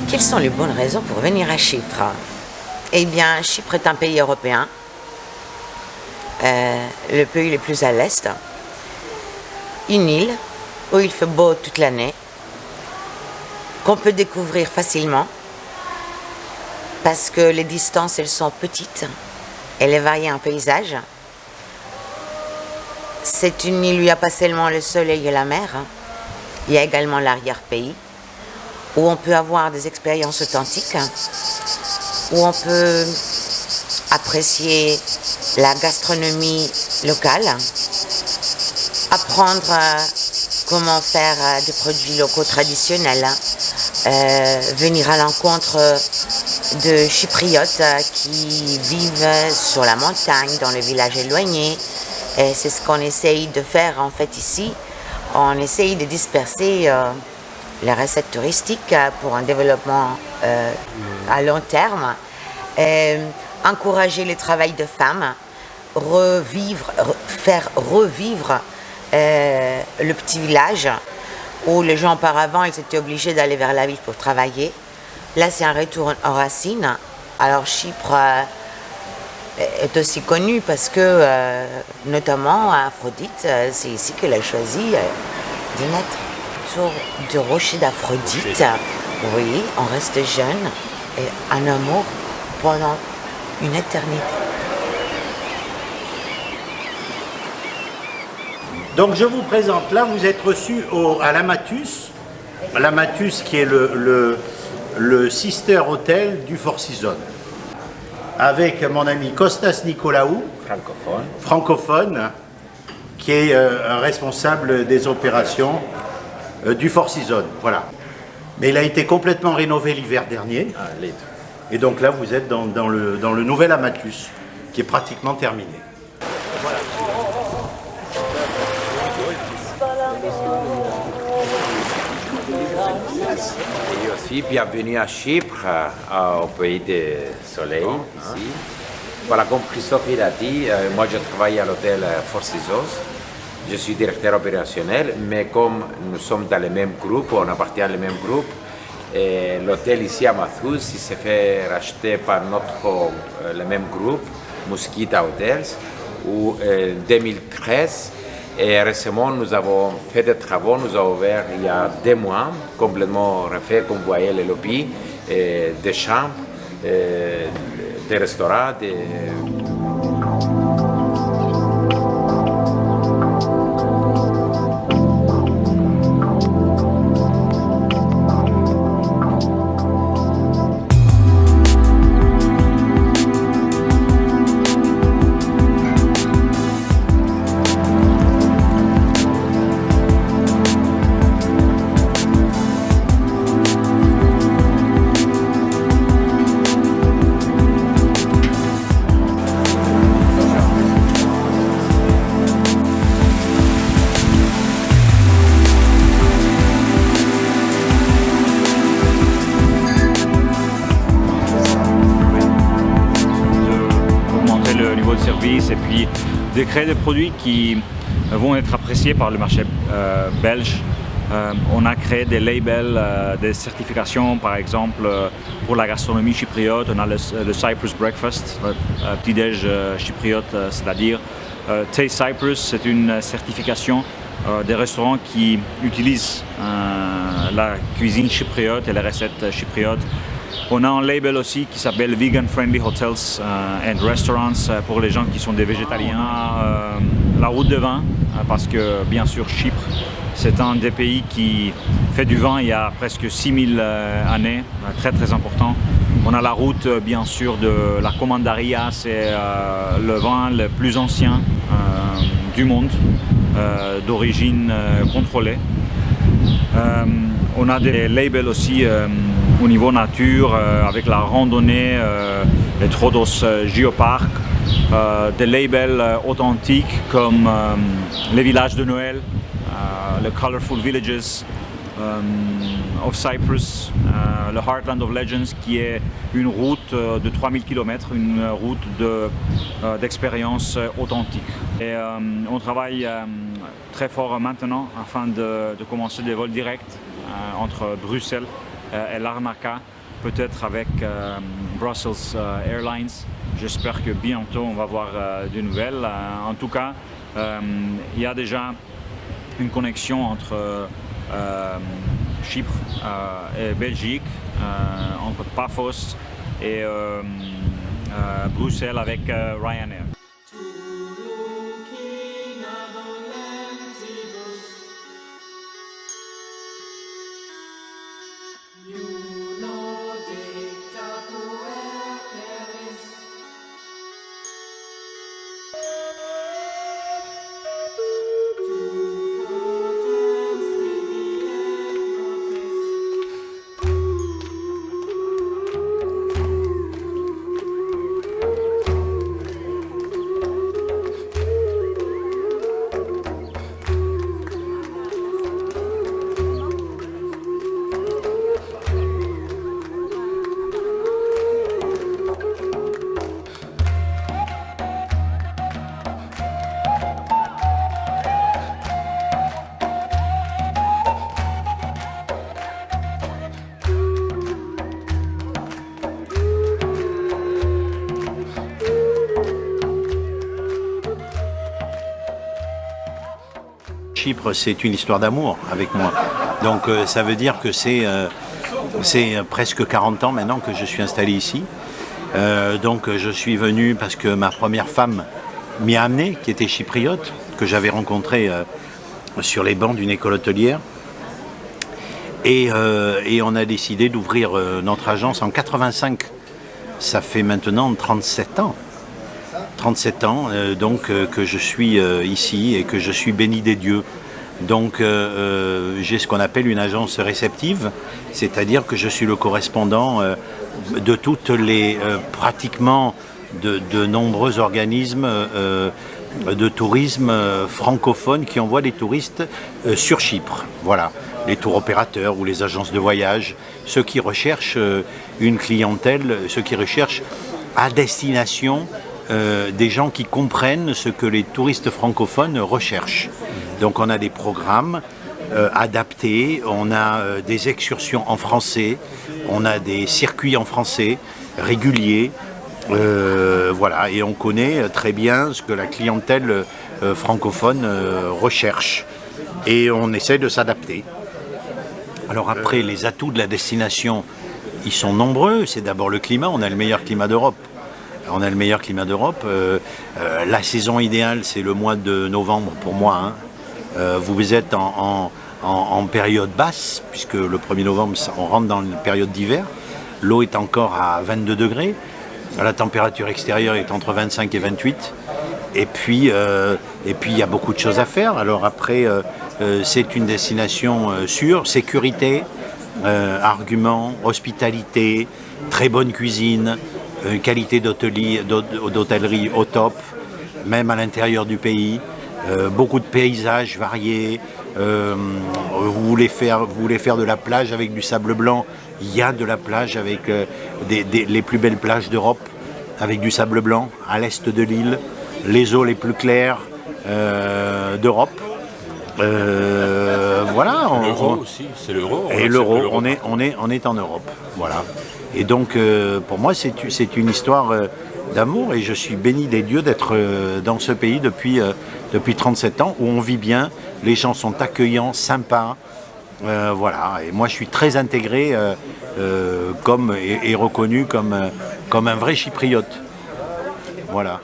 Quelles sont les bonnes raisons pour venir à Chypre? Eh bien, Chypre est un pays européen, le pays le plus à l'est, une île où il fait beau toute l'année, qu'on peut découvrir facilement, parce que les distances, elles sont petites, elle est variée en paysage. C'est une île où il n'y a pas seulement le soleil et la mer, il y a également l'arrière-pays, où on peut avoir des expériences authentiques, où on peut apprécier la gastronomie locale, apprendre comment faire des produits locaux traditionnels, venir à l'encontre de Chypriotes qui vivent sur la montagne, dans le village éloigné. Et c'est ce qu'on essaye de faire en fait ici. On essaye de disperser les recettes touristiques pour un développement à long terme, encourager le travail de femmes, faire revivre le petit village où les gens auparavant ils étaient obligés d'aller vers la ville pour travailler. Là c'est un retour aux racines. Alors Chypre est aussi connue parce que notamment Aphrodite, c'est ici qu'elle a choisi d'y naître. Sur du rocher d'Aphrodite, oui, on reste jeune et en amour pendant une éternité. Donc je vous présente, là vous êtes reçu à l'Amatus, l'Amatus qui est le sister hotel du Four Seasons, avec mon ami Kostas Nicolaou, francophone, qui est responsable des opérations du Four Seasons, voilà. Mais il a été complètement rénové l'hiver dernier, et donc là vous êtes dans le nouvel Amatus, qui est pratiquement terminé. Voilà. Et aussi, bienvenue à Chypre, au pays du soleil, ici. Voilà, comme Christophe l'a dit, moi je travaille à l'hôtel Four Seasons. Je suis directeur opérationnel, mais comme nous sommes dans le même groupe, on appartient au même groupe, l'hôtel ici à Mathous, il s'est fait racheter par le même groupe, Mosquita Hotels, où en 2013, et récemment nous avons fait des travaux, nous avons ouvert il y a 2 mois, complètement refait, comme vous voyez, les lobbies, des chambres, des restaurants, et puis de créer des produits qui vont être appréciés par le marché belge. On a créé des labels, des certifications par exemple pour la gastronomie chypriote. On a le Cyprus Breakfast, petit-déj chypriote, c'est-à-dire Taste Cyprus, c'est une certification des restaurants qui utilisent la cuisine chypriote et les recettes chypriotes. On a un label aussi qui s'appelle Vegan Friendly Hotels and Restaurants pour les gens qui sont des végétariens. La route de vin, parce que bien sûr Chypre, c'est un des pays qui fait du vin il y a presque 6000 années, très très important. On a la route bien sûr de la Commandaria, c'est le vin le plus ancien du monde, d'origine contrôlée. On a des labels aussi au niveau nature, avec la randonnée, les Troodos Geopark, des labels authentiques comme les villages de Noël, les Colorful Villages. of Cyprus, le Heartland of Legends, qui est une route de 3000 km, une route d'expérience authentique. Et on travaille très fort maintenant afin de commencer des vols directs entre Bruxelles et Larnaca, peut-être avec Brussels Airlines. J'espère que bientôt on va voir des nouvelles. En tout cas, il y a déjà une connexion entre Chypre et Belgique, entre Paphos et Bruxelles avec Ryanair. Chypre, c'est une histoire d'amour avec moi. Donc ça veut dire que c'est presque 40 ans maintenant que je suis installé ici. Donc je suis venu parce que ma première femme m'y a amené, qui était chypriote, que j'avais rencontrée sur les bancs d'une école hôtelière. Et on a décidé d'ouvrir notre agence en 85. Ça fait maintenant 37 ans. 37 ans donc que je suis ici et que je suis béni des dieux. Donc j'ai ce qu'on appelle une agence réceptive, c'est-à-dire que je suis le correspondant de toutes les pratiquement de nombreux organismes de tourisme francophones qui envoient des touristes sur Chypre. Voilà, les tours opérateurs ou les agences de voyage, ceux qui recherchent une clientèle, ceux qui recherchent à destination des gens qui comprennent ce que les touristes francophones recherchent. Donc on a des programmes adaptés, on a des excursions en français, on a des circuits en français réguliers, voilà, et on connaît très bien ce que la clientèle francophone recherche et on essaie de s'adapter. Alors après, les atouts de la destination, ils sont nombreux. C'est d'abord le climat, on a le meilleur climat d'Europe. On a le meilleur climat d'Europe. La saison idéale, c'est le mois de novembre pour moi. Hein. Vous êtes en période basse, puisque le 1er novembre, on rentre dans une période d'hiver. L'eau est encore à 22 degrés. La température extérieure est entre 25 et 28. Et puis, il y a beaucoup de choses à faire. Alors après, c'est une destination sûre, sécurité, argument, hospitalité, très bonne cuisine, qualité d'hôtellerie au top, même à l'intérieur du pays, beaucoup de paysages variés. Vous voulez faire de la plage avec du sable blanc, il y a de la plage avec les plus belles plages d'Europe, avec du sable blanc à l'est de l'île, les eaux les plus claires d'Europe. Voilà. L'euro aussi, c'est l'euro. Et l'euro, on est en Europe. Voilà. Et donc, pour moi, c'est une histoire d'amour et je suis béni des dieux d'être dans ce pays depuis 37 ans où on vit bien, les gens sont accueillants, sympas. Voilà. Et moi, je suis très intégré et reconnu comme un vrai chypriote. Voilà.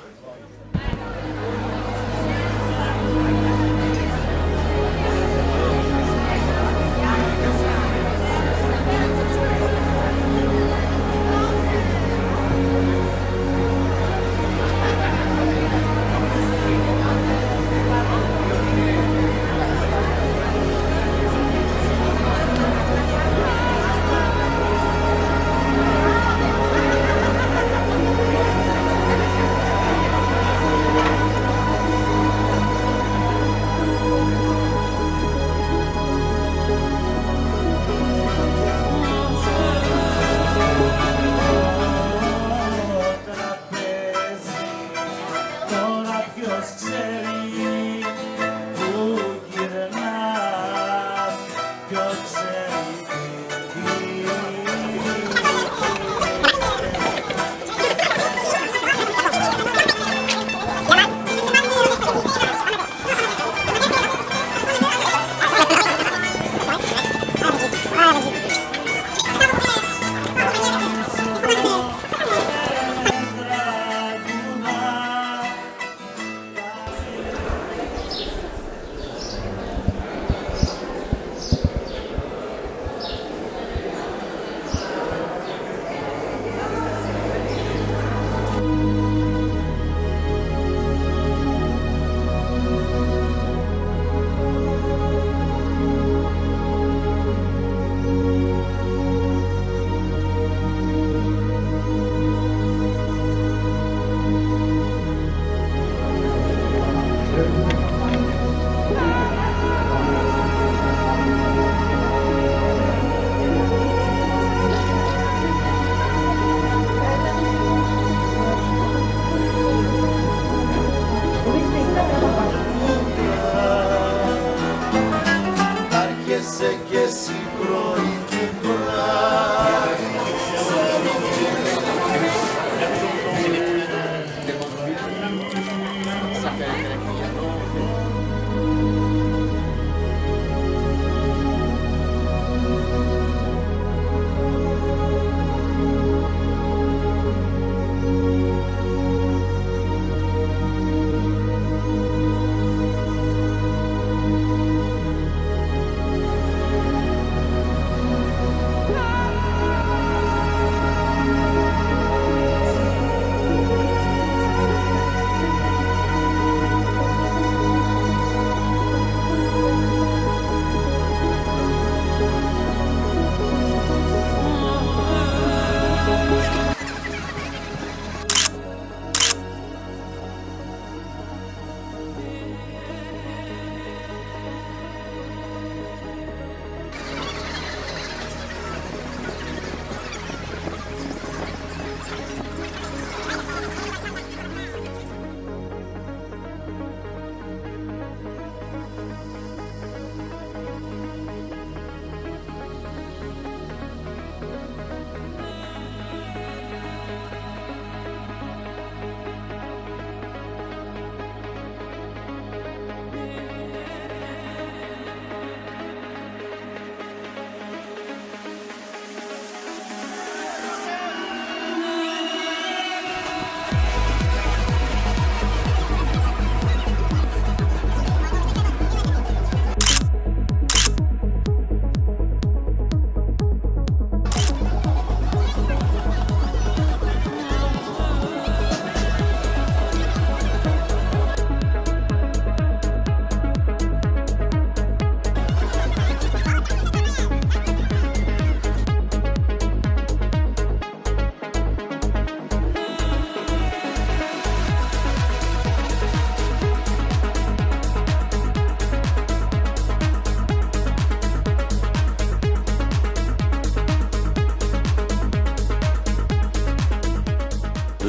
άρχισε κι εσύ πρωί του βράδυ.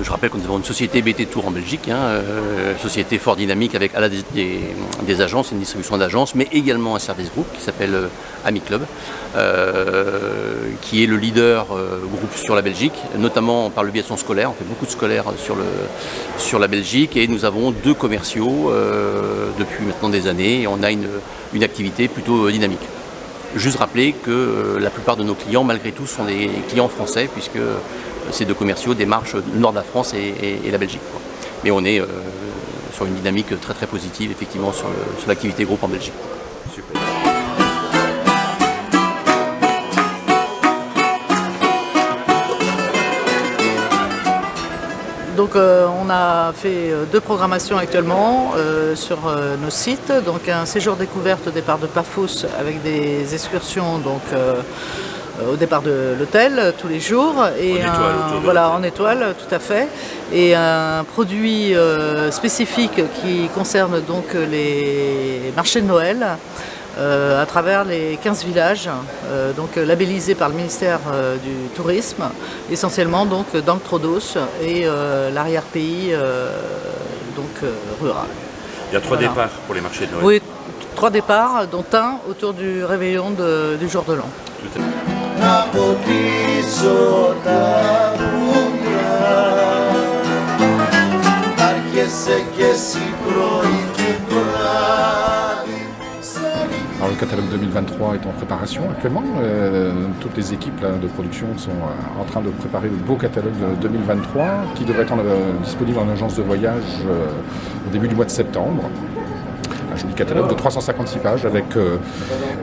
Je rappelle que nous avons une société BT Tour en Belgique, société fort dynamique avec à la des agences, une distribution d'agences, mais également un service groupe qui s'appelle Ami Club, qui est le leader groupe sur la Belgique, notamment par le biais de son scolaire. On fait beaucoup de scolaires sur la Belgique et nous avons 2 commerciaux depuis maintenant des années et on a une activité plutôt dynamique. Juste rappeler que la plupart de nos clients, malgré tout, sont des clients français puisque ces 2 commerciaux démarchent le nord de la France et la Belgique. Mais on est sur une dynamique très très positive effectivement sur l'activité groupe en Belgique. Super. Donc on a fait 2 programmations actuellement sur nos sites. Donc un séjour découverte au départ de Pafos avec des excursions au départ de l'hôtel tous les jours. Et en étoile, tout à fait. Et un produit spécifique qui concerne donc les marchés de Noël. À travers les 15 villages, labellisés par le ministère du Tourisme, essentiellement donc dans le Troodos et l'arrière-pays rural. Il y a 3 départs pour les marchés de Noël. Oui, 3 départs, dont un autour du réveillon du jour de l'an. Tout à fait. Alors, le catalogue 2023 est en préparation actuellement. Toutes les équipes de production sont en train de préparer le beau catalogue de 2023 qui devrait être disponible en agence de voyage au début du mois de septembre. Un joli catalogue de 356 pages avec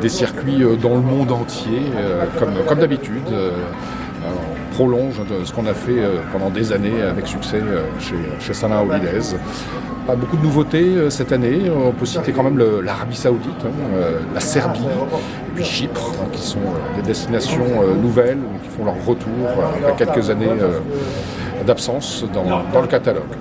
des circuits dans le monde entier, comme d'habitude. On prolonge ce qu'on a fait pendant des années avec succès chez Sana Holidays. Pas beaucoup de nouveautés cette année. On peut citer quand même l'Arabie Saoudite, la Serbie et puis Chypre, qui sont des destinations nouvelles qui font leur retour après quelques années d'absence dans le catalogue.